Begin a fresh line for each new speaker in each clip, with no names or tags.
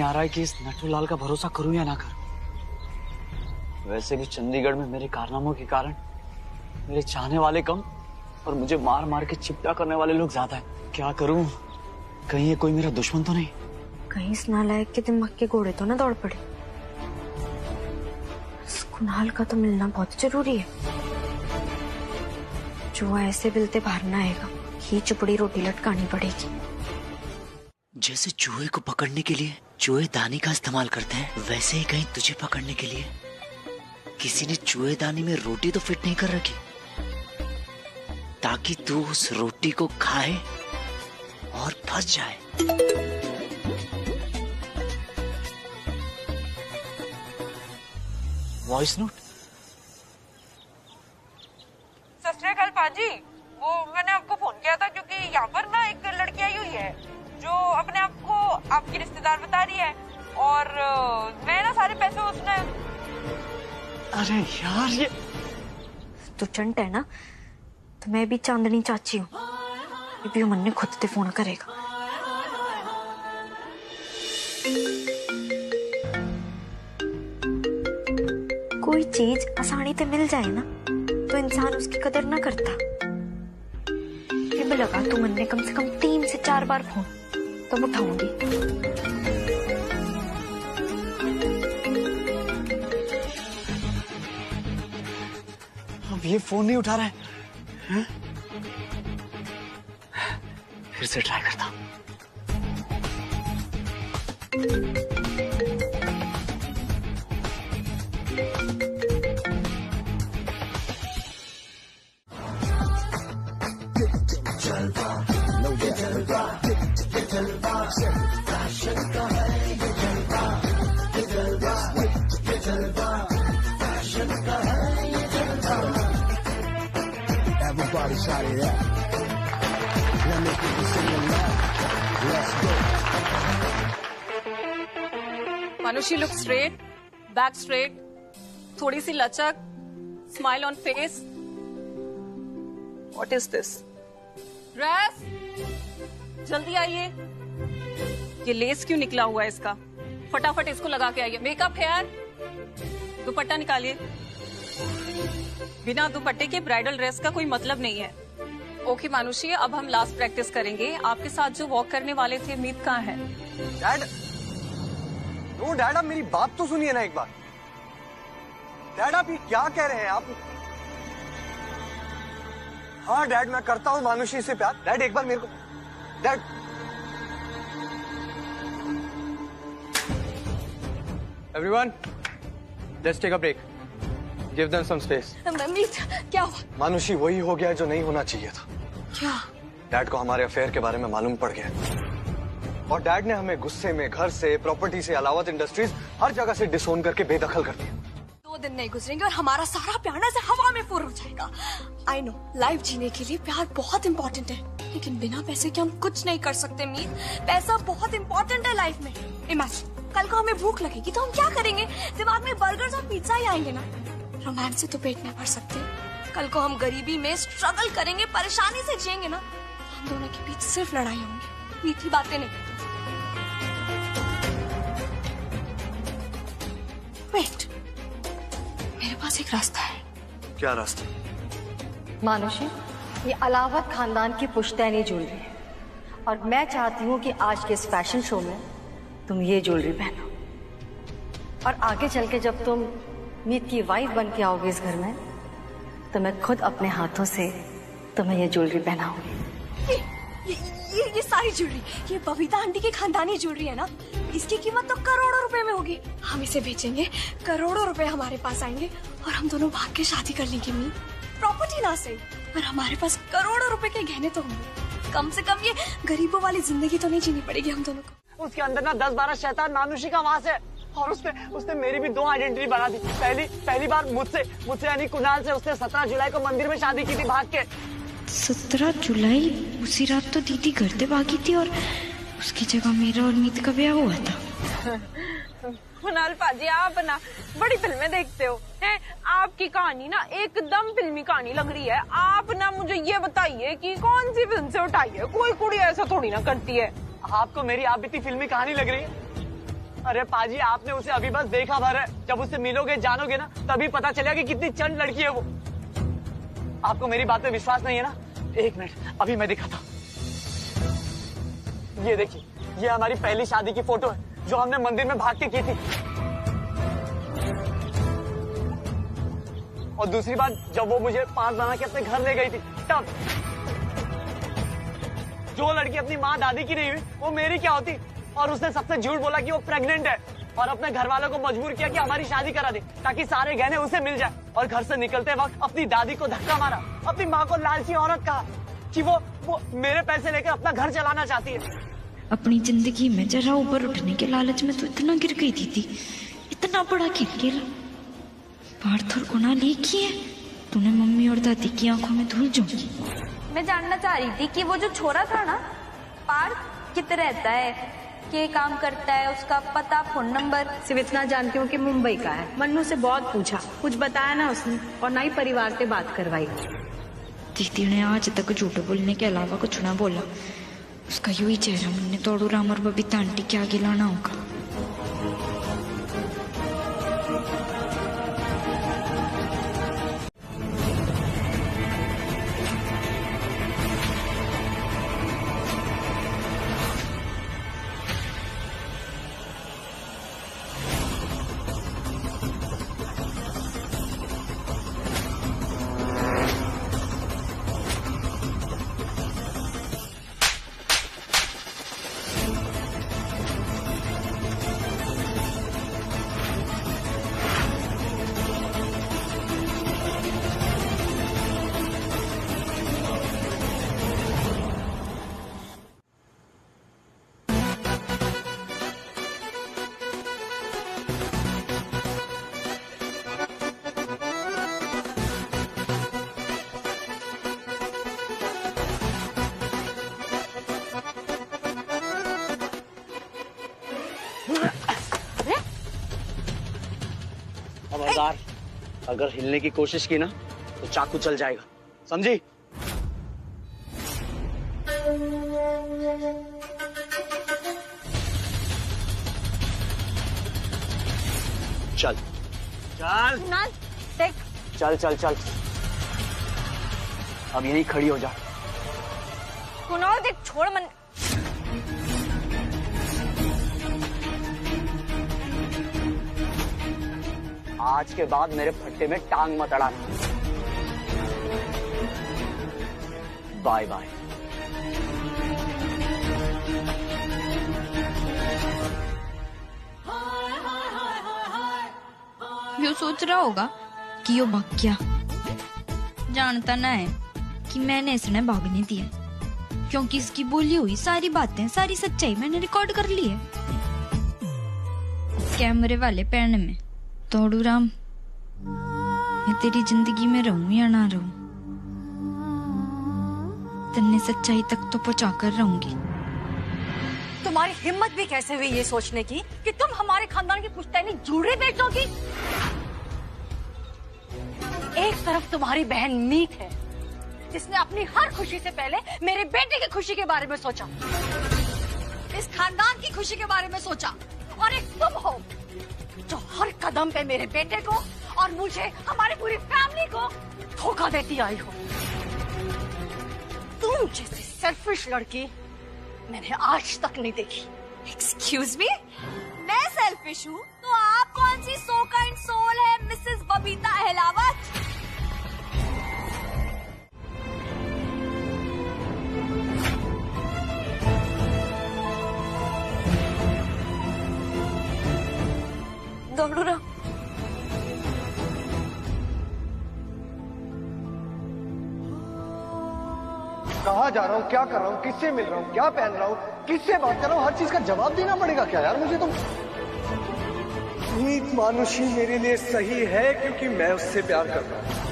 नहीं आ रहा है कि इस नटूलाल का भरोसा करूं या ना करूं। वैसे भी चंडीगढ़ में मेरे कारनामों के कारण मेरे चाहने वाले कम और मुझे मार मार के चिपटा करने वाले लोग ज्यादा हैं। क्या करूं? कहीं ये कोई मेरा दुश्मन तो नहीं?
कहीं इस नालायक के दिमाग के घोड़े तो ना दौड़ पड़े। इस कुणाल का तो मिलना बहुत जरूरी है। जो ऐसे बिलते बाहर ना आएगा, ही चुपड़ी रोटी लटकानी पड़ेगी।
जैसे चूहे को पकड़ने के लिए चूहे दानी का इस्तेमाल करते हैं, वैसे ही कहीं तुझे पकड़ने के लिए किसी ने चूहे दानी में रोटी तो फिट नहीं कर रखी, ताकि तू उस रोटी को खाए और फंस जाए।
Voice note?
सत श्री अकाल पाजी, वो मैंने आपको फोन किया था क्योंकि यहाँ पर ना एक लड़की आई हुई है जो अपने आप को आपकी रिश्तेदार बता रही है और मैं ना सारे पैसे उसने।
अरे यार, ये
तू चंट है ना, तो मैं भी चांदनी चाची हूँ। ये भी मन ने खुद से फोन करेगा। कोई चीज आसानी से मिल जाए ना तो इंसान उसकी कदर ना करता। लगा तू मन ने कम से कम 3 से 4 बार फोन, तब उठाऊंगी।
अब ये फोन नहीं उठा रहा है? फिर से ट्राई करता हूं।
Everybody shout it out. Let me get this in your mouth. Let's go.
Manushi look straight, back straight, थोड़ी सी लचक, smile on face. What is this? Dress, जल्दी आइए। ये लेस क्यों निकला हुआ है इसका? फटाफट इसको लगा के आइए। मेकअप, हेयर, दुपट्टा निकालिए। बिना दुपट्टे के ब्राइडल ड्रेस का कोई मतलब नहीं है। ओके मानुषी, अब हम लास्ट प्रैक्टिस करेंगे। आपके साथ जो वॉक करने वाले थे, मीत कहाँ है?
डैड, ओ डैड, आप मेरी बात तो सुनिए ना एक बार। डैड, आप ये क्या कह रहे हैं आप? हाँ डैड, मैं करता हूँ मानुषी से प्यार। डैड एक बार मेरे को, dad. Everyone, let's take a break. Give them some space.
Meet, क्या हुआ?
मानुषी वही हो गया जो नहीं होना चाहिए था।
क्या?
डैड को हमारे अफेयर के बारे में मालूम पड़ गया और डैड ने हमें गुस्से में घर से, प्रॉपर्टी से, अलावत इंडस्ट्रीज हर जगह से डिसोन करके बेदखल कर दिया।
2 दिन नहीं गुजरेंगे और हमारा सारा प्यार ना से हवा में फूर हो जाएगा। आई नो, लाइफ जीने के लिए प्यार बहुत इम्पोर्टेंट है, लेकिन बिना पैसे के हम कुछ नहीं कर सकते मीत। पैसा बहुत इम्पोर्टेंट है लाइफ में। इमेजिन, कल को हमें भूख लगेगी तो हम क्या करेंगे? दिमाग में बर्गर्स और पिज्जा ही आएंगे ना। रोमांस से तो पेट नहीं भर सकते। कल को हम गरीबी में स्ट्रगल करेंगे, परेशानी से जिएंगे ना, हम दोनों के बीच सिर्फ लड़ाई होंगी, मीठी बातें नहीं। वेट, मेरे पास एक रास्ता है।
क्या रास्ता?
मानुषी, ये अलावत खानदान की पुश्तैनी ज्वेलरी है और मैं चाहती हूँ कि आज के इस फैशन शो में तुम ये ज्वेलरी पहनो और आगे चल के जब तुम मीत की वाइफ बन के आओगे इस घर में, तो मैं खुद अपने हाथों से तुम्हें ये ज्वेलरी पहनाऊंगी।
ये सारी ज्वेलरी, ये बबीता आंटी की खानदानी ज्वेलरी है ना, इसकी कीमत तो करोड़ों रुपए में होगी। हम इसे बेचेंगे, करोड़ों रुपए हमारे पास आएंगे और हम दोनों भाग के शादी कर लेंगे। मीत, प्रॉपर्टी ना सही, पर हमारे पास करोड़ों रुपए के गहने तो होंगे। कम से कम ये गरीबों वाली जिंदगी तो नहीं जीनी पड़ेगी हम दोनों को।
उसके अंदर ना 10-12 शैतान मानुषी का वास है और उसने मेरी भी 2 आइडेंटिटी बना दी। पहली बार मुझसे यानी कुणाल से उसने 17 जुलाई को मंदिर में शादी की थी भाग के।
17 जुलाई? उसी रात तो दीदी घर से भागी थी और उसकी जगह मेरा और मीत का ब्याह हुआ था।
कुणाल पाजी, आप ना बड़ी फिल्में देखते हो हैं? आपकी कहानी ना एकदम फिल्मी कहानी लग रही है। आप ना मुझे ये बताइए कि कौन सी फिल्म से उठाई है? कोई कुड़ी ऐसा थोड़ी ना करती है।
आपको मेरी आप बीती फिल्मी कहानी लग रही है? अरे पाजी, आपने उसे अभी बस देखा भर है। जब उससे मिलोगे जानोगे ना, तभी पता चलेगा कि कितनी चंड लड़की है वो। आपको मेरी बात पे विश्वास नहीं है ना? एक मिनट, अभी मैं दिखाता हूँ। ये देखिए, ये हमारी पहली शादी की फोटो है जो हमने मंदिर में भाग के की थी। और दूसरी बात, जब वो मुझे 5 बना के अपने घर ले गई थी, तब जो लड़की अपनी माँ दादी की नहीं हुई, वो मेरी क्या होती? और उसने सबसे झूठ बोला कि वो प्रेग्नेंट है और अपने घर वालों को मजबूर किया कि हमारी शादी करा दे ताकि सारे गहने उसे मिल जाए। और घर से निकलते वक्त अपनी दादी को धक्का मारा, अपनी माँ को लालची औरत कहा कि वो मेरे पैसे लेकर अपना घर चलाना चाहती है।
अपनी जिंदगी में जरा ऊपर उठने के लालच में तो इतना गिर गई थी, इतना बड़ा गिर गिरा। पार्थर को ना लेकी है तूने मम्मी और दादी की आंखों में धूल झोंकी।
मैं जानना चाह रही थी कि वो जो छोरा था ना, पार्थ कितने रहता है, क्या काम करता है, उसका पता, फोन नंबर।
सिर्फ इतना जानती हूँ कि मुंबई का है। मन्नू से बहुत पूछा, कुछ बताया ना उसने, और ना ही परिवार से बात करवाई।
दीदी ने आज तक झूठ बोलने के अलावा कुछ ना बोला। उसका यही चेहरा मैंने तोड़ू राम और बबीता आंटी के आगे लाना होगा।
खबरदार, अगर हिलने की कोशिश की ना तो चाकू चल जाएगा, समझी? चल चल
देख,
चल चल चल, अब यहीं खड़ी हो जा।
कुणाल देख, छोड़ मन।
आज के बाद मेरे फट्टे में टांग मत अड़ाना। Bye bye.
यो सोच रहा होगा कि यो भाग गया, जानता ना है कि मैंने इसने भागने दिया, क्योंकि इसकी बोली हुई सारी बातें, सारी सच्चाई मैंने रिकॉर्ड कर ली है कैमरे वाले पैन में। तोड़ू राम, मैं तेरी जिंदगी में रहूं या ना रहूं, तन्ने सच्चाई तक तो पहुंचा कर रहूंगी।
तुम्हारी हिम्मत भी कैसे हुई ये सोचने की कि तुम हमारे खानदान की पुश्तैनी जूड़े बेच दोगी? एक तरफ तुम्हारी बहन मीत है जिसने अपनी हर खुशी से पहले मेरे बेटे की खुशी के बारे में सोचा, इस खानदान की खुशी के बारे में सोचा, और एक तुम हो जो हर कदम पे मेरे बेटे को और मुझे, हमारी पूरी फैमिली को धोखा देती आई हो। तुम जैसी सेल्फिश लड़की मैंने आज तक नहीं देखी।
एक्सक्यूज मी, मैं सेल्फिश हूँ तो आप कौन सी सो काइंड सोल है मिसेस बबीता अहलावत? दौड़ू रहा।
कहाँ जा रहा हूँ, क्या कर रहा हूँ, किससे मिल रहा हूँ, क्या पहन रहा हूँ, किससे बात कर रहा हूँ, हर चीज का जवाब देना पड़ेगा क्या यार मुझे? तो मीत मानुषी मेरे लिए सही है क्योंकि मैं उससे प्यार करता हूँ।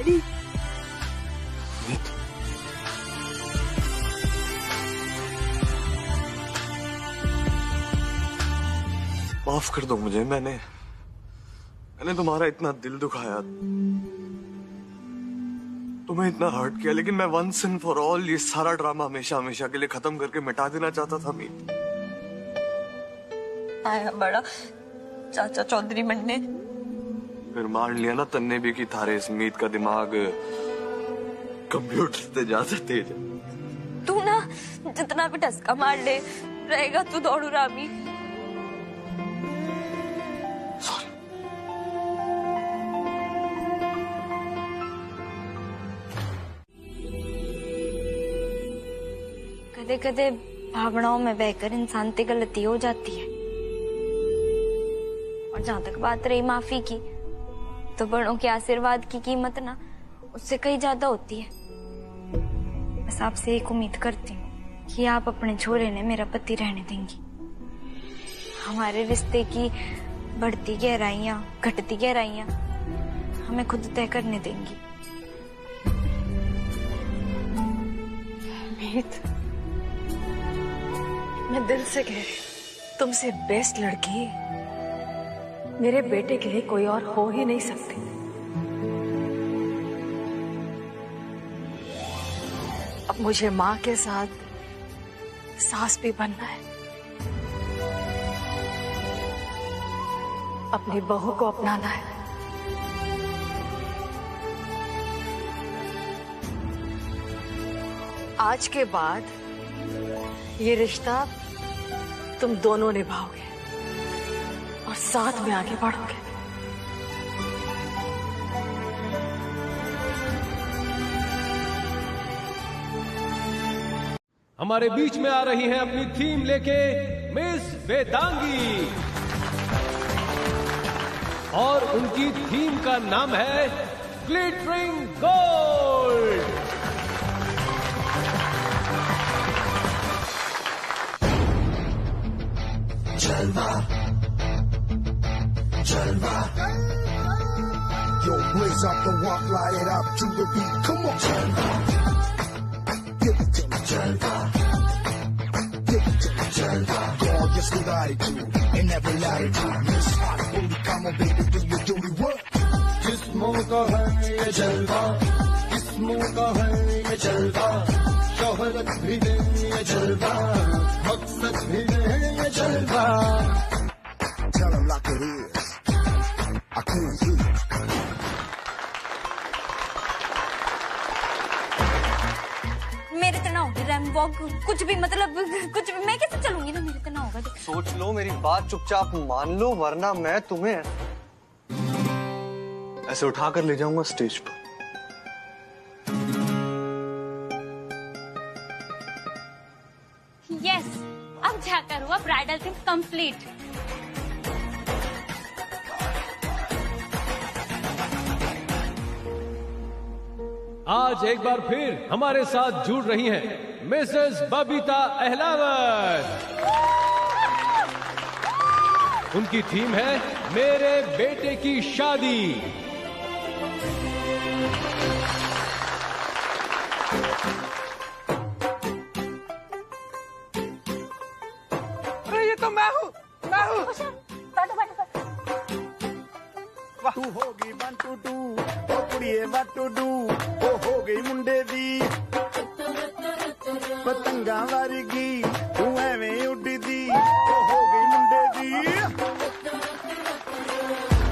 डैडी।
माफ कर दो मुझे, मैंने तुम्हारा इतना दिल दुखाया, तुम्हें इतना हर्ट किया, लेकिन मैं वंस एंड फॉर ऑल ये सारा ड्रामा हमेशा हमेशा के लिए खत्म करके मिटा देना चाहता था मीत।
आया बड़ा चाचा चौधरी बनने,
फिर मान लिया ना तन्ने भी कि थारे इस मीत का दिमाग कंप्यूटर से ज्यादा तेज है।
तू ना जितना भी टसका मार ले रहेगा तू दौड़ू रामी।
सॉरी।
कदे कदे भावनाओं में बहकर इंसान से गलती हो जाती है। और जहां तक बात रही माफी की, तो बड़ों के आशीर्वाद की कीमत ना उससे कहीं ज्यादा होती है। बस आपसे एक उम्मीद करती हूँ कि आप अपने छोरे ने मेरा पति रहने देंगी। हमारे रिश्ते की बढ़ती गहराइयां, घटती गहराइयां हमें खुद तय करने देंगी।
मीत, मैं दिल से कह रही तुमसे बेस्ट लड़की मेरे बेटे के लिए कोई और हो ही नहीं सकती। अब मुझे माँ के साथ सास भी बनना है, अपनी बहू को अपनाना है। आज के बाद ये रिश्ता तुम दोनों निभाओगे और साथ में आगे बढ़ोगे।
हमारे बीच में आ रही हैं अपनी थीम लेके मिस वेदांगी, और उनकी थीम का नाम है ग्लिटरिंग गोल्ड।
जलवा जलवा, yo blaze up the walk, light it up to the beat, come on. Jलवा, give it to me. Jलवा, give it to me. Jलवा, gorgeous with attitude in every latitude. Miss hot booty, come on baby, do your dirty work.
जिस्मों का है ये जलवा, जिस्मों का है ये जलवा, शोहरत भी दे ये जलवा, मकसद भी दे ये जलवा।
Tell them like it is. I couldn't sleep.
मेरे तो ना होगी रैम वॉक, कुछ भी मतलब कुछ भी, मैं कैसे चलूंगी ना, मेरे तो ना होगा।
सोच लो, मेरी बात चुपचाप मान लो, वरना मैं तुम्हें ऐसे उठाकर ले जाऊंगा स्टेज पर।
यस, अब जाकर हुआ ब्राइडल थिंग कंप्लीट।
आज एक बार फिर हमारे साथ जुड़ रही हैं मिसेस बबीता अहलावत। उनकी थीम है मेरे बेटे की शादी।
अरे ये तो मैं हूँ।
तू होगी 1 2 2 ओ कुड़िए what to do, ओ हो गई मुंडे दी पतंगा वर्गी, तू एवें उड़दी, ओ हो गई मुंडे दी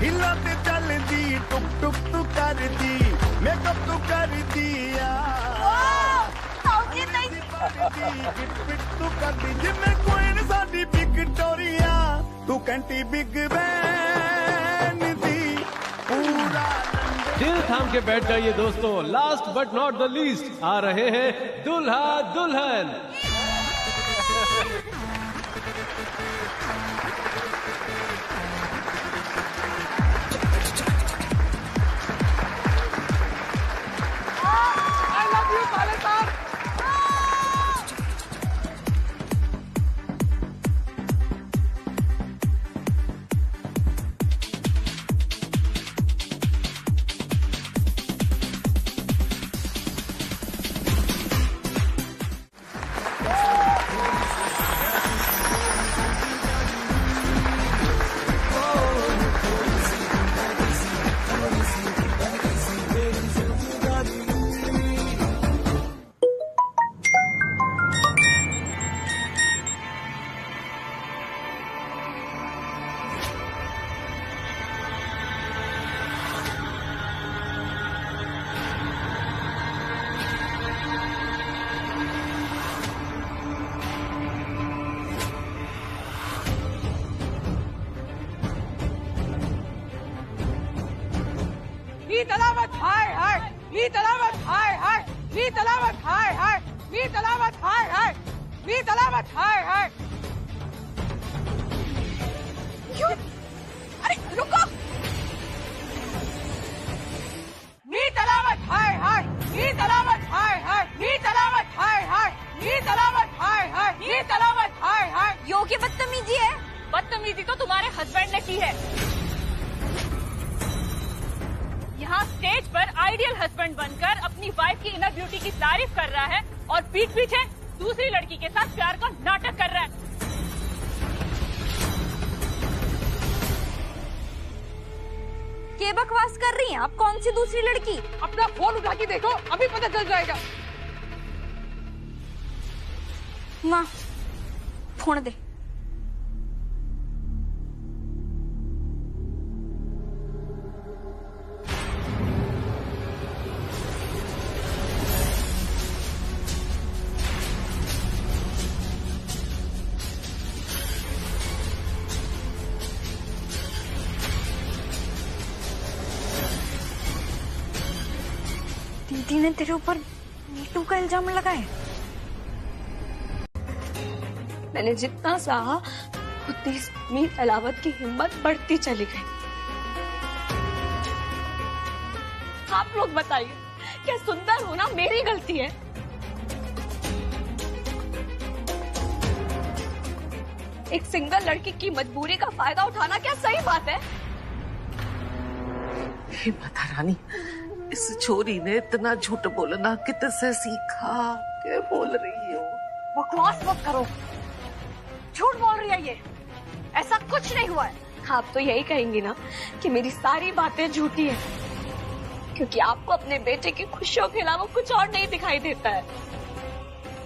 हिला ते चलदी, टुक टुक तू करदी, मेकअप तू करदी तू करदी जिम्मे कोई साडी विक्टोरिया, तू कंटी बिग बैन दी पूरा।
दिल थाम के बैठ जाइए दोस्तों, last but not the least आ रहे हैं दुल्हा दुल्हन।
I love you, काले साहब। मीत अलावत हाय हाय, मीत अलावत हाय हाय, मीत अलावत हाय हाय, मीत अलावत हाय हाय, मीत अलावत हाय हाय। क्यों? अरे रुको। मीत अलावत हाय हाय, मीत अलावत हाय हाय, मीत अलावत हाय हाय, मीत अलावत हाय हाय, मीत अलावत हाय हाय।
यो की बदतमीजी है। बदतमीजी तो तुम्हारे हस्बैंड ने की है। यहाँ स्टेज पर आइडियल हस्बैंड बनकर अपनी वाइफ की इनर ब्यूटी की तारीफ कर रहा है और पीठ पीछे दूसरी लड़की के साथ प्यार का नाटक कर रहा है।
क्या बकवास कर रही हैं आप? कौन सी दूसरी लड़की?
अपना फोन उठा के देखो, अभी पता चल जाएगा।
माँ फोन दे। दीदी ने तेरे ऊपर मीटू का इल्जाम लगाया।
मैंने जितना सहा उतनी मीत अलावत की हिम्मत बढ़ती चली गई। आप लोग बताइए, क्या सुंदर होना मेरी गलती है? एक सिंगल लड़की की मजबूरी का फायदा उठाना क्या सही बात है?
हे माता रानी, इस छोरी ने इतना झूठ बोलना कितने सीखा? क्या बोल रही हो?
बकवास मत करो, झूठ बोल रही है ये। ऐसा कुछ नहीं हुआ है। आप तो यही कहेंगी ना कि मेरी सारी बातें झूठी है, क्योंकि आपको अपने बेटे की खुशियों के अलावा कुछ और नहीं दिखाई देता है।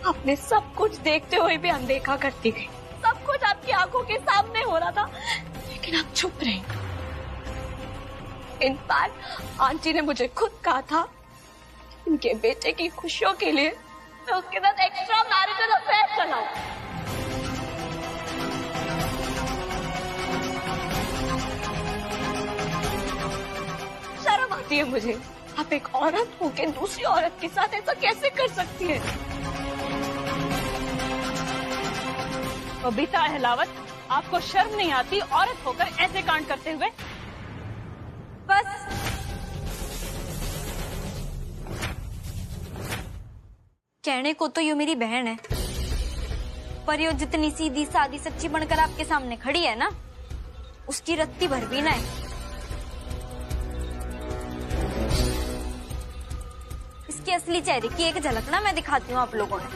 आपने सब कुछ देखते हुए भी अनदेखा करती गई। सब कुछ आपकी आंखों के सामने हो रहा था, लेकिन आप चुप रही। इनफैक्ट आंटी ने मुझे खुद कहा था कि उनके बेटे की खुशियों के लिए मैं उसके साथ एक्स्ट्रा मैरिटल अफेयर चलाऊं। शर्म आती है मुझे। आप एक औरत होकर दूसरी औरत के साथ ऐसा कैसे कर सकती है?
बबीता अहलावत, आपको शर्म नहीं आती औरत होकर ऐसे कांड करते हुए?
बस कहने को तो ये मेरी बहन है, पर ये जितनी सीधी सादी सच्ची बनकर आपके सामने खड़ी है ना, उसकी रत्ती भर भी ना है। इसके असली चेहरे की एक झलक ना मैं दिखाती हूँ आप लोगों ने।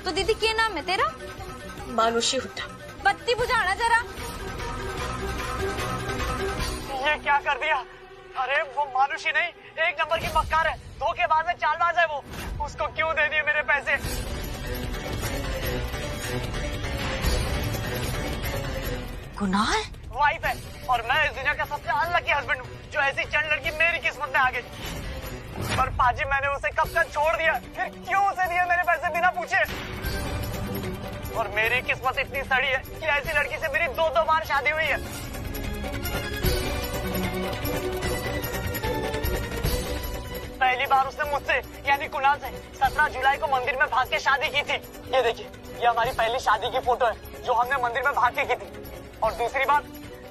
तो दीदी क्या नाम है तेरा?
मानुषी हुड्डा।
बत्ती बुझाना जरा।
ये क्या कर दिया? अरे वो मानुषी नहीं, एक नंबर की मक्कार है, धोखेबाज है, चालबाज है वो। उसको क्यों दे दिए मेरे पैसे?
गुनाह है?
वाइफ है और मैं इस दुनिया का सबसे अनलकी हस्बैंड हूँ जो ऐसी चंड लड़की मेरी किस्मत में आ गई। पर पाजी मैंने उसे कब तक छोड़ दिया, फिर क्यों उसे दिए मेरे पैसे बिना पूछे? और मेरी किस्मत इतनी सड़ी है कि ऐसी लड़की से मेरी 2 बार शादी हुई है। पहली बार उसने मुझसे यानी कुणाल से 17 जुलाई को मंदिर में भाग के शादी की थी। ये देखिए, ये हमारी पहली शादी की फोटो है जो हमने मंदिर में भाग के की थी। और दूसरी बार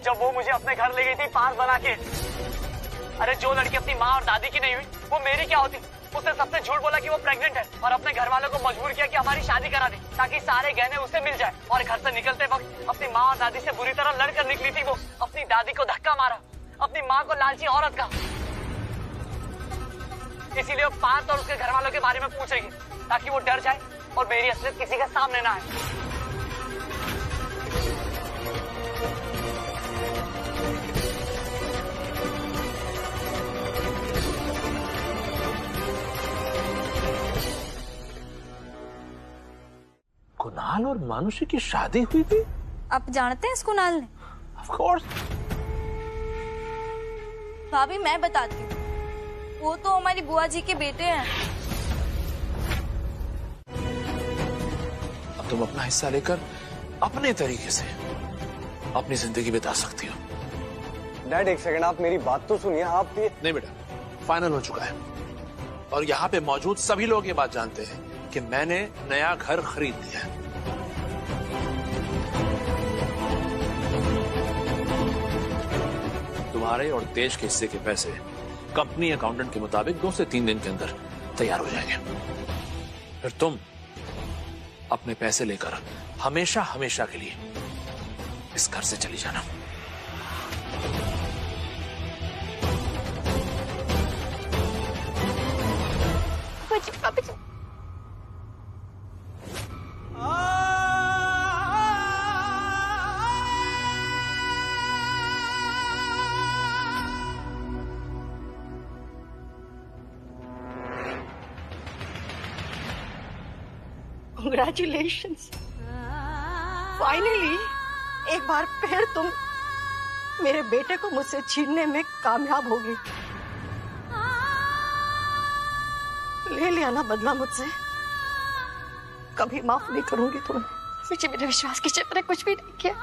जब वो मुझे अपने घर ले गई थी पास बना के। अरे जो लड़की अपनी माँ और दादी की नहीं हुई वो मेरी क्या होती? उसने सबसे झूठ बोला कि वो प्रेग्नेंट है और अपने घर वालों को मजबूर किया कि हमारी शादी करा दे ताकि सारे गहने उसे मिल जाए। और घर से निकलते वक्त अपनी माँ और दादी से बुरी तरह लड़कर निकली थी वो। अपनी दादी को धक्का मारा, अपनी माँ को लालची औरत का। इसीलिए वो पार्थ और उसके घर वालों के बारे में पूछ रही है ताकि वो डर जाए और मेरी असलियत किसी के सामने ना आए।
कुणाल और मानुषी की शादी हुई थी?
आप जानते हैं इस कुणाल ने?
Of course.
भाभी मैं बताती हूँ, वो तो हमारी बुआ जी के बेटे हैं।
अब तुम अपना हिस्सा लेकर अपने तरीके से अपनी जिंदगी बिता सकती हो।
डैड एक सेकंड, आप मेरी बात तो सुनिए। आप ये
नहीं बेटा, फाइनल हो चुका है और यहाँ पे मौजूद सभी लोग ये बात जानते हैं कि मैंने नया घर खरीद लिया है। तुम्हारे और तेज के हिस्से के पैसे कंपनी अकाउंटेंट के मुताबिक 2 से 3 दिन के अंदर तैयार हो जाएंगे। फिर तुम अपने पैसे लेकर हमेशा हमेशा के लिए इस घर से चली जाना।
Congratulations! फाइनली एक बार फिर तुम मेरे बेटे को मुझसे छीनने में कामयाब होगी। ले लिया ना बदला मुझसे, कभी माफ नहीं करूंगी तुम्हें। मुझे मेरे विश्वास कीजिए, मैंने कुछ भी नहीं किया।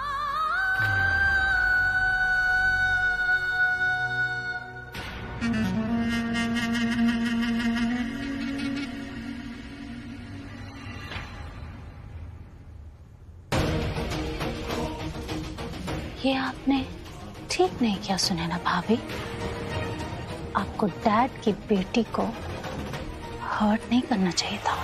ये आपने ठीक नहीं किया सुनैना भाभी। आपको डैड की बेटी को हर्ट नहीं करना चाहिए था।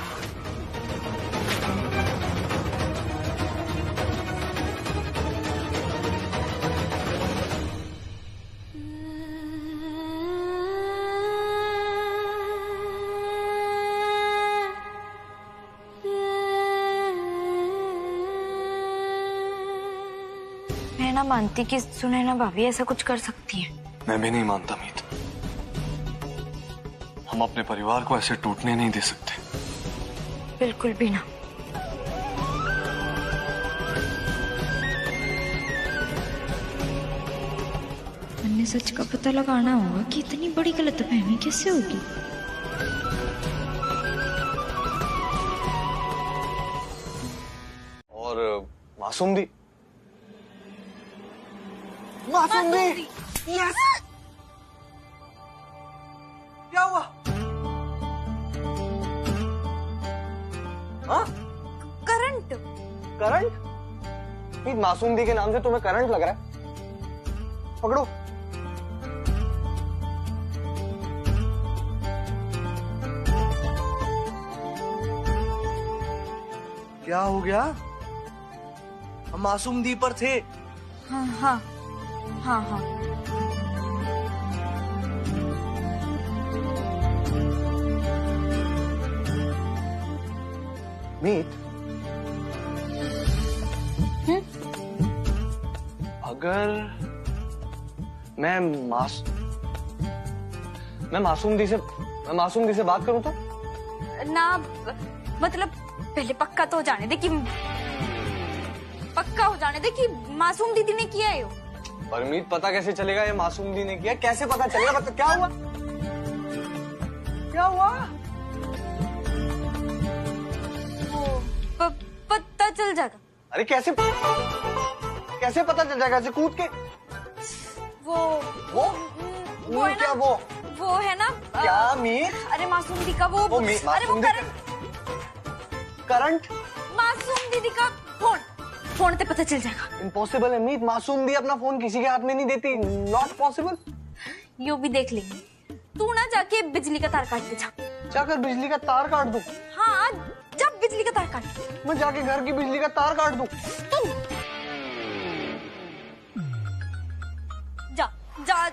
मैं ना मानती कि सुनैना भाभी ऐसा कुछ कर सकती है।
मैं भी नहीं मानता मीत। हम अपने परिवार को ऐसे टूटने नहीं दे सकते।
बिल्कुल भी ना। हमने सच का पता लगाना होगा कि इतनी बड़ी गलतफहमी कैसे होगी।
और मासूम दी, मासूम दी, यस। क्या हुआ? हाँ?
करंट।
करंट? मासूम दी के नाम से तुम्हें करंट लग रहा है? पकड़ो।
क्या हो गया? हम मासूम दी पर थे।
हाँ हाँ हाँ हाँ।
मीत, अगर मैं मासूम दी से बात करूं तो?
ना मतलब पहले पक्का तो हो जाने दे कि मासूम दीदी ने किया है।
परमीत, पता कैसे चलेगा ये मासूम दी ने किया? कैसे पता चलेगा? मतलब क्या हुआ? क्या हुआ?
पता चल जाएगा।
अरे कैसे पता चल जाएगा? ऐसे कूद के?
वो है
क्या?
ना वो है ना
क्या मीत?
अरे मासूम दी का वो
करंट
मासूम दीदी का फोन पे पता चल जाएगा।
इम्पॉसिबल है मीत, मासूम दी अपना फोन किसी के हाथ में नहीं देती। Not possible.
यो भी देख लेंगे। तू ना जाके बिजली का तार काट दे।
जाकर बिजली का तार काट दूं?
हाँ, जब बिजली का तार काट।
मैं जाके घर की बिजली का तार काट दूं?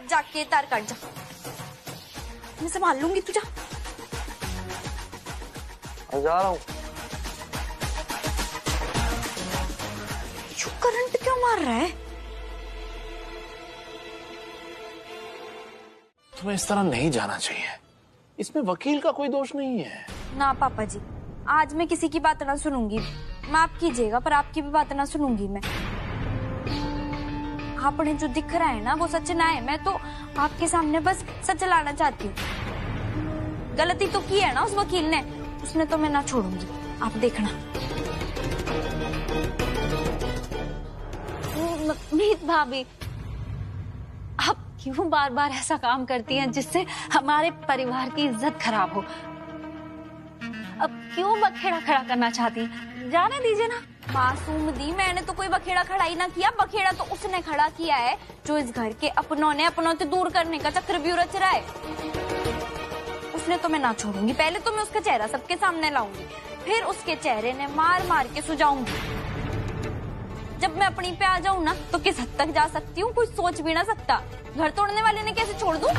जाके तार काट जा। मैं संभाल लूंगी, तू जा।
जा रहा हूँ।
करंट क्यों मार रहा है?
तुम्हें इस तरह नहीं जाना चाहिए। इसमें वकील का कोई दोष नहीं है।
ना पापा जी, आज मैं किसी की बात ना सुनूंगी। माफ कीजिएगा, पर आपकी भी बात ना सुनूंगी मैं। आपने जो दिख रहा है ना वो सच ना है। मैं तो आपके सामने बस सच लाना चाहती हूँ। गलती तो की है ना उस वकील ने, उसने तो मैं ना छोड़ूंगी। आप देखना। मीत भाभी, आप
क्यों बार बार ऐसा काम करती हैं जिससे हमारे परिवार की इज्जत खराब हो? अब क्यों बखेड़ा खड़ा करना चाहती हैं? जाने दीजिए ना।
मासूम दी, मैंने तो कोई बखेड़ा खड़ा ही ना किया। बखेड़ा तो उसने खड़ा किया है जो इस घर के अपनों ने अपनों से दूर करने का चक्रव्यूह रच रहा है। उसने तो मैं ना छोड़ूंगी। पहले तो मैं उसका चेहरा सबके सामने लाऊंगी, फिर उसके चेहरे ने मार मार के सुझाऊंगी। जब मैं अपनी पे आ जाऊं ना तो किस हद तक जा सकती हूँ कोई सोच भी ना सकता। घर तोड़ने वाले ने कैसे छोड़ दूं?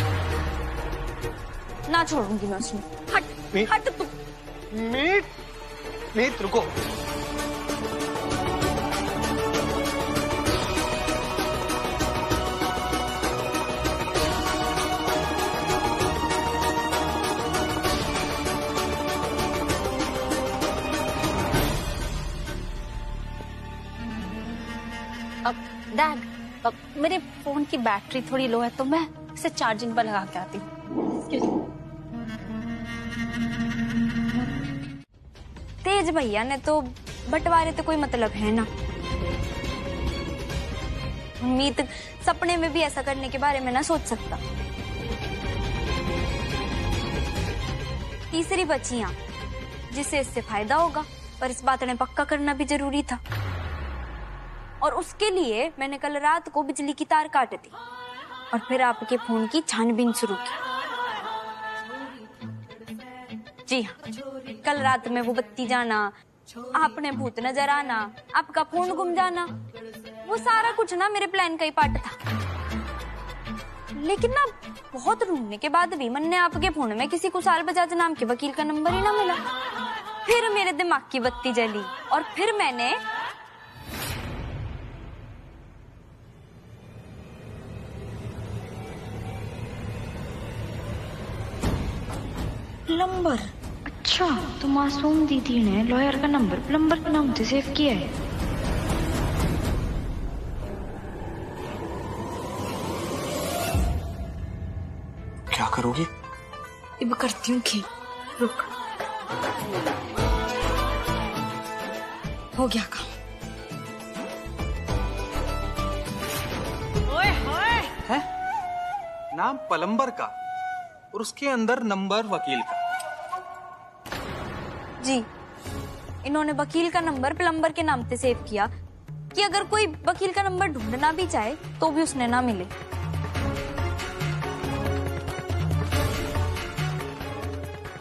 ना छोड़ूंगी मैं उसमें। हट हट तू।
मीत रुको।
डैड, मेरे फोन की बैटरी थोड़ी लो है तो मैं इसे चार्जिंग पर लगा के आती हूँ।
तेज भैया ने तो बंटवारे तो कोई मतलब है ना। मीत सपने में भी ऐसा करने के बारे में ना सोच सकता। तीसरी बच्चियां जिसे इससे फायदा होगा, पर इस बात ने पक्का करना भी जरूरी था। और उसके लिए मैंने कल रात को बिजली की तार काट दी और फिर आपके फोन की छानबीन शुरू की। जी हाँ, कल रात में वो बत्ती जाना, आपने भूत नजर आना, आपका फोन गुम जाना, वो सारा कुछ ना मेरे प्लान का ही पार्ट था। लेकिन ना बहुत ढूंढने के बाद भी मन ने आपके फोन में किसी कुशाल बजाज नाम के वकील का नंबर ही ना मिला। फिर मेरे दिमाग की बत्ती जली और फिर मैंने प्लम्बर। अच्छा, तो मासूम दीदी ने लॉयर का नंबर प्लम्बर के नाम से सेव किया है।
क्या करोगी?
अब करती हूँ कि रुक। हो गया काम।
ओए होए।
है? नाम प्लम्बर का और उसके अंदर नंबर वकील का।
जी, इन्होंने वकील का नंबर प्लम्बर के नाम से सेव किया कि अगर कोई वकील का नंबर ढूंढना भी चाहे तो भी उसने ना मिले।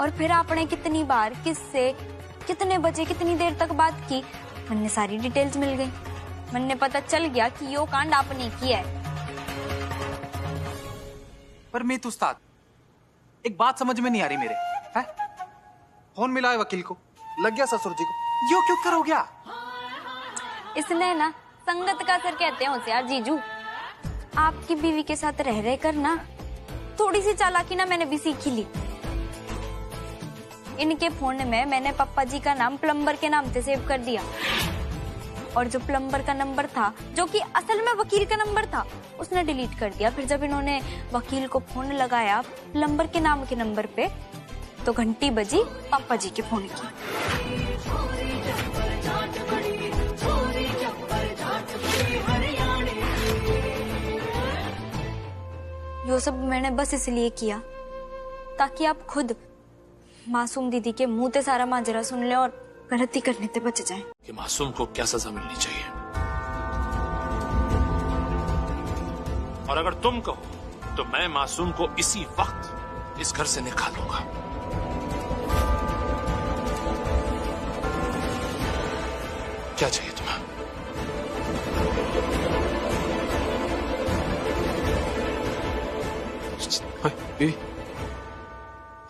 और फिर आपने कितनी बार, किससे, कितने बजे, कितनी देर तक बात की, मन ने सारी डिटेल्स मिल गई। मन ने पता चल गया कि यो कांड आपने किया है।
पर मीत उस्ताद, एक बात समझ में नहीं आ रही मेरे। है? फोन मिला है वकील को, लग गया ससुर जी को, यो क्यों कर हो गया?
इसने ना संगत का असर कहते हैं होशियार जीजू। आपकी बीवी के साथ रह रह कर ना थोड़ी सी चालाकी ना मैंने भी सीखी ली। इनके फोन में मैंने पप्पा जी का नाम प्लम्बर के नाम से सेव कर दिया और जो प्लम्बर का नंबर था, जो कि असल में वकील का नंबर था, उसने डिलीट कर दिया। फिर जब इन्होंने वकील को फोन लगाया प्लम्बर के नाम के नंबर पे तो घंटी बजी पापा जी के फोन की। ये सब मैंने बस इसलिए किया ताकि आप खुद मासूम दीदी के मुंह से सारा माजरा सुन ले और गलती करने से बच जाए।
कि मासूम को क्या सजा मिलनी चाहिए, और अगर तुम कहो तो मैं मासूम को इसी वक्त इस घर से निकालूंगा। क्या चाहिए तुम्हें?
बीवी,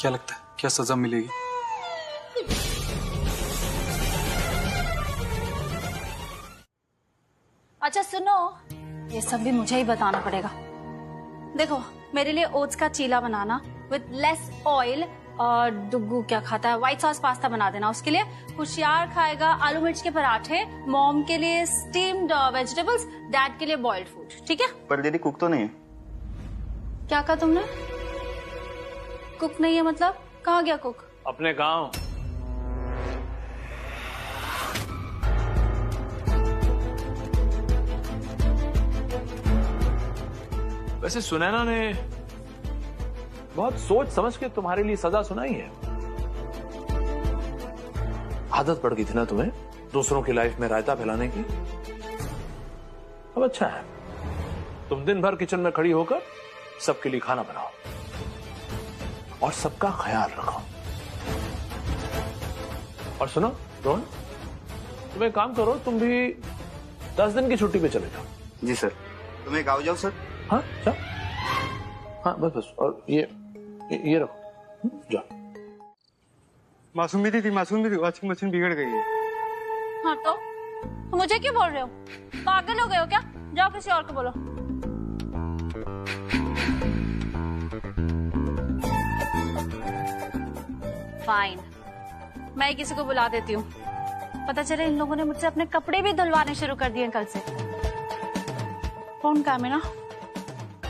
क्या लगता है क्या सजा मिलेगी?
अच्छा सुनो, ये सब भी मुझे ही बताना पड़ेगा। देखो, मेरे लिए ओट्स का चीला बनाना विद लेस ऑयल, और डुग्गू क्या खाता है, व्हाइट सॉस पास्ता बना देना। उसके लिए होशियार खाएगा आलू मिर्च के पराठे, मॉम के लिए स्टीम्ड वेजिटेबल्स, डैड के लिए बॉइल्ड फूड। ठीक है?
पर दीदी कुक तो नहीं है।
क्या कहा तुमने? कुक नहीं है मतलब? कहाँ गया कुक?
अपने गांव। वैसे सुनैना ने बहुत सोच समझ के तुम्हारे लिए सजा सुनाई है। आदत पड़ गई थी ना तुम्हें दूसरों की लाइफ में रायता फैलाने की। अब अच्छा है, तुम दिन भर किचन में खड़ी होकर सबके लिए खाना बनाओ और सबका ख्याल रखो। और सुनो रोहन, तुम एक काम करो, तुम भी 10 दिन की छुट्टी पे चले जाओ।
जी सर। तुम एक आओ जाओ सर।
हाँ चल, हाँ बस और ये रखो, जाओ।
मासूम भी थी वॉशिंग मशीन बिगड़ गई है।
हाँ तो मुझे क्यों बोल रहे हो? पागल हो गए हो क्या? जाओ किसी और को बोलो। फाइन, मैं किसी को बुला देती हूँ। पता चले इन लोगों ने मुझसे अपने कपड़े भी धुलवाने शुरू कर दिए कल से। फोन काम है ना,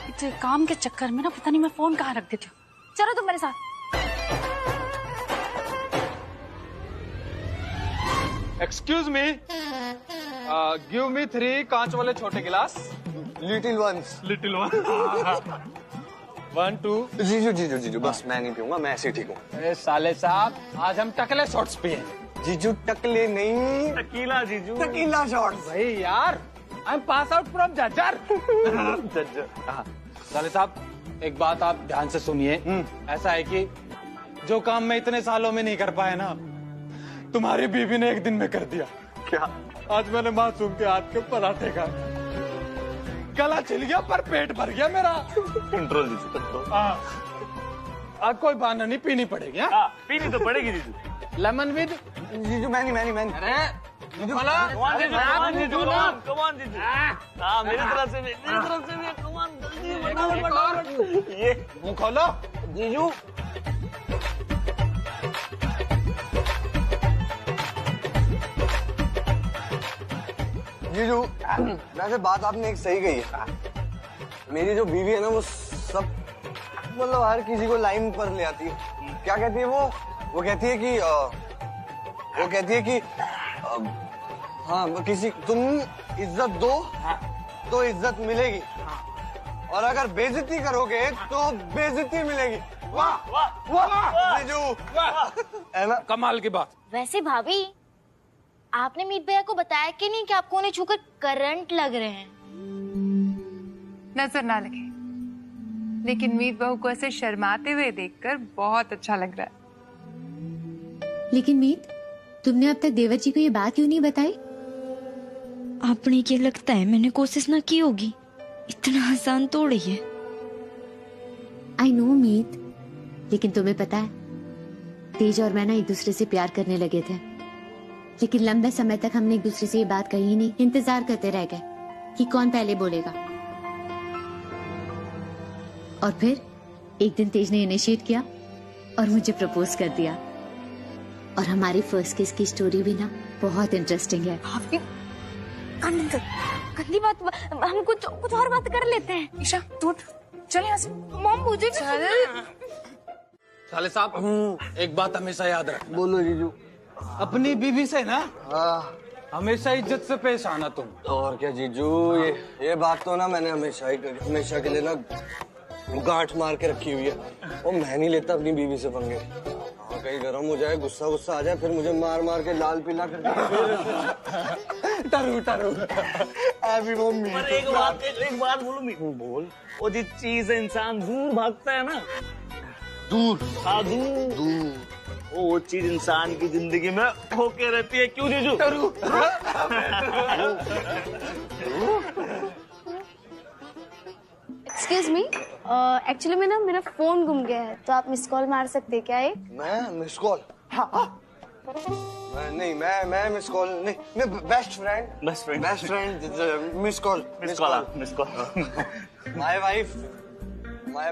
इतने काम के चक्कर में ना पता नहीं मैं फोन कहाँ रख देती हूँ। चलो तुम मेरे साथ।
एक्सक्यूज मी, गिव मी 3 कांच वाले छोटे गिलास।
Little ones.
1 2।
जीजू बस मैं नहीं पीऊंगा, मैं ऐसे ही ठीक हूँ।
साले साहब, आज हम टकले शॉट्स पिए।
जीजू टकले नहीं,
टकीला जीजू,
टकीला शॉट्स।
भाई यार, I am pass out from Jhajjar. साले साहब, एक बात आप ध्यान से सुनिए। ऐसा है कि जो काम मैं इतने सालों में नहीं कर पाया ना, तुम्हारी बीवी ने एक दिन में कर दिया।
क्या?
आज मैंने मासूम के हाथ के पराठे खाए, गला छिल गया पर पेट भर गया मेरा।
कंट्रोल जीजू, कंट्रोल।
आज कोई बहाना नहीं, पीनी पड़ेगी।
पीनी तो पड़ेगी जीजू।
Lemon with.
जीजू मैं नहीं।
अरे
जीजू, कमान जीजू, कमान जीजू, कमान जीजू। हाँ मेरी तरफ से भी, कमान फटाफट। ये
मुंह खोलो
जीजू।
जीजू वैसे बात आपने एक सही कही है। मेरी जो बीवी है ना, वो सब मतलब हर किसी को लाइन पर ले आती है। क्या कहती है वो कहती है कि हाँ किसी तुम इज्जत दो तो इज्जत मिलेगी, और अगर बेइज्जती करोगे तो बेइज्जती मिलेगी। वाह वाह वाह जीजू, है ना
कमाल की बात।
वैसे भाभी, आपने मीत भैया को बताया कि नहीं कि आपको उन्हें छूकर करंट लग रहे हैं?
नजर ना लगे, लेकिन मीत बहू को ऐसे शर्माते हुए देखकर बहुत अच्छा लग रहा है।
लेकिन मीत, तुमने अब तक देवर जी को ये बात क्यों नहीं बताई?
आपने क्या लगता है मैंने कोशिश ना की होगी? इतना आसान थोड़ी है।
आई नो मीत, लेकिन तुम्हें पता है तेज और मैं ना एक दूसरे से प्यार करने लगे थे, लेकिन लंबे समय तक हमने एक दूसरे से ये बात कही ही नहीं। इंतजार करते रह गए कि कौन पहले बोलेगा। और फिर एक दिन तेज ने इनिशिएट किया और मुझे प्रपोज कर दिया। और हमारी फर्स्ट किस की स्टोरी भी ना बहुत इंटरेस्टिंग है।
गंदी बात, हम कुछ और बात कर लेते हैं।
ईशा तू चल यहाँ से।
मॉम मुझे चल।
साले साहब, एक बात हमेशा याद रखना।
बोलो जीजू।
अपनी बीवी से ना हमेशा इज्जत से पेश आना तुम।
और क्या जीजू, ये बात तो ना मैंने हमेशा के लिए ना गांठ मार के रखी हुई है। और मैं नहीं लेता अपनी बीवी से पंगे। कहीं गर्म हो जाए, गुस्सा आ जाए, फिर मुझे मार के लाल पीला कर टरू अभी मम्मी।
पर एक बात बोलूं? बोल। वो जिस चीज से इंसान दूर भागता है ना, दूर वो चीज इंसान की जिंदगी में होके रहती है। क्यों जीजू?
एक्सक्यूज मी, एक्चुअली में ना मेरा फोन गुम गया है, तो आप मिस कॉल मार सकते हैं क्या?
मैं मिस कॉल? नहीं, मैं मिस कॉल नहीं, मैं best friend miss call. My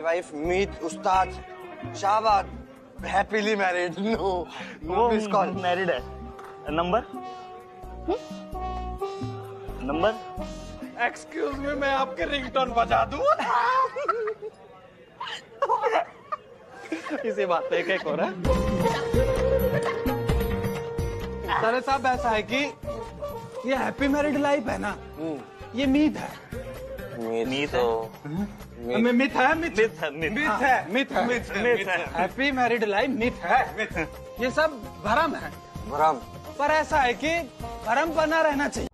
wife Meet उस्ताद Shahbad happily married. No miss call.
Married है। नंबर
एक्सक्यूज मी, मैं आपके रिंगटोन बजा दूं? इसी बात पे एक हो रहा है। साले साहब, ऐसा है कि ये हैप्पी मैरिड लाइफ है ना, ये मीत है।
मीत
है। हैप्पी मैरिड लाइफ मिथ है। ये सब भरम है।
भरम।
पर ऐसा है कि भरम बना रहना चाहिए।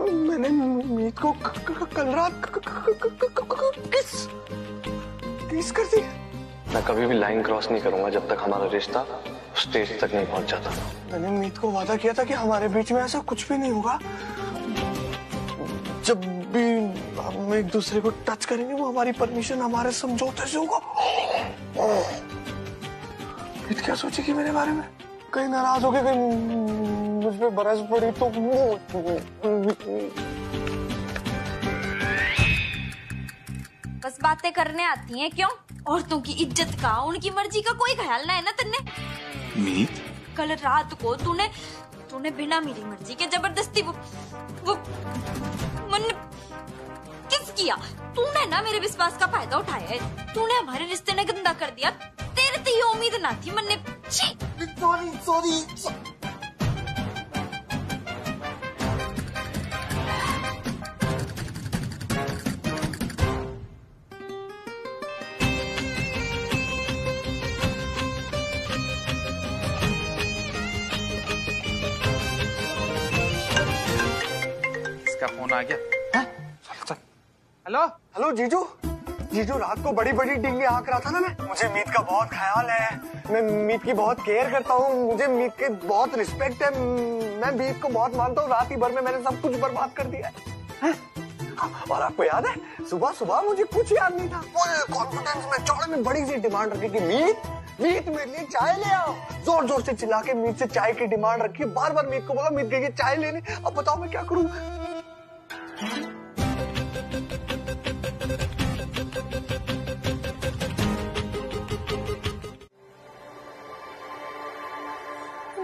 मैंने मीत को कल रात किस कर दी।
मैं कभी भी लाइन क्रॉस नहीं करूंगा जब तक हमारा रिश्ता स्टेज तक नहीं पहुंच जाता।
मैंने मीत को वादा किया था कि हमारे बीच में ऐसा कुछ भी नहीं होगा। जब भी हम एक दूसरे को टच करेंगे वो हमारी परमिशन हमारे समझौते से होगा। मीत क्या सोचेगी मेरे बारे में? कहीं नाराज हो गए, कहीं मुझ पे बरस पड़ी तो
बस बातें करने आती हैं क्यों? औरतों की इज्जत का, उनकी मर्जी का कोई ख्याल ना है ना तेने?
मीत
कल रात को तूने बिना मेरी मर्जी के जबरदस्ती वो मन किस किया? तूने ना मेरे विश्वास का फायदा उठाया है। तूने हमारे रिश्ते ने गंदा कर दिया। तेरे तो ये उम्मीद ना थी मन ने।
सॉरी।
इसका फोन आ गया। चल।
हेलो जीजू रात को बड़ी बड़ी डींगे हाँक रहा था ना मैं। मुझे मीत का बहुत ख्याल है, मैं मीत की बहुत केयर करता हूँ, मुझे मीत के बहुत रिस्पेक्ट है, मैं मीत को बहुत मानता हूँ। रात ही भर में मैंने सब कुछ बर्बाद कर दिया है। और आपको याद है सुबह मुझे कुछ याद नहीं था। फुल कॉन्फिडेंस में चौड़े में बड़ी सी डिमांड रखी कि मीत मेरे लिए चाय ले आओ। जोर से चिल्ला के मीत से चाय की डिमांड रखी। बार मीत को बोला मीत गई चाय लेने। अब बताओ मैं क्या करूँ?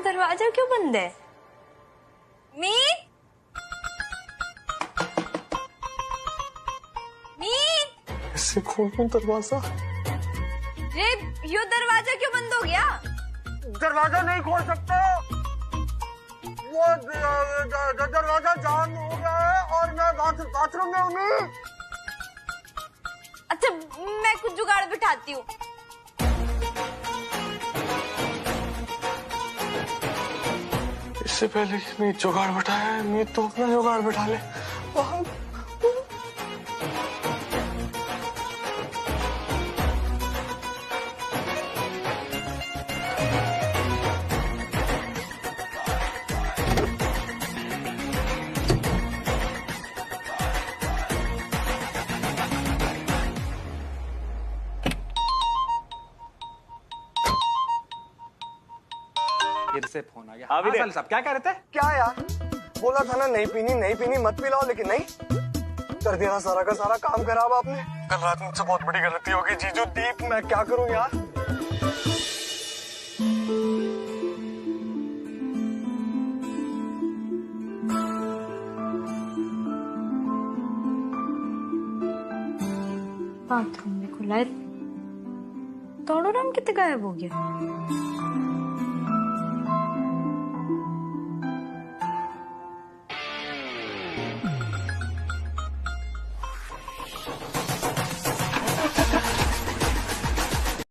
दरवाजा क्यों बंद है? मीत
कैसे खोलूं दरवाजा?
रे यो दरवाजा क्यों बंद हो गया?
दरवाजा नहीं खोल सकते, वो दरवाजा जाम हो गया है और और मैं बाथरूम में उम्मीद।
अच्छा मैं कुछ जुगाड़ बिठाती हूँ।
इससे पहले कि मीत जुगाड़ बिठाए, मीत तो अपना जुगाड़ बिठा ले।
फिर से फोन आ गया।
हाँ,
साले साहब क्या कह रहे थे?
क्या यार, बोला था ना नहीं पीनी मत पिलाओ, लेकिन नहीं कर दिया ना सारा का सारा काम खराब आपने। कल रात मुझसे बहुत बड़ी गलती होगी जीजू दीप, मैं क्या करूं यार।
बाथरूम में खुला है, तोड़ो राम कितने गायब हो गया।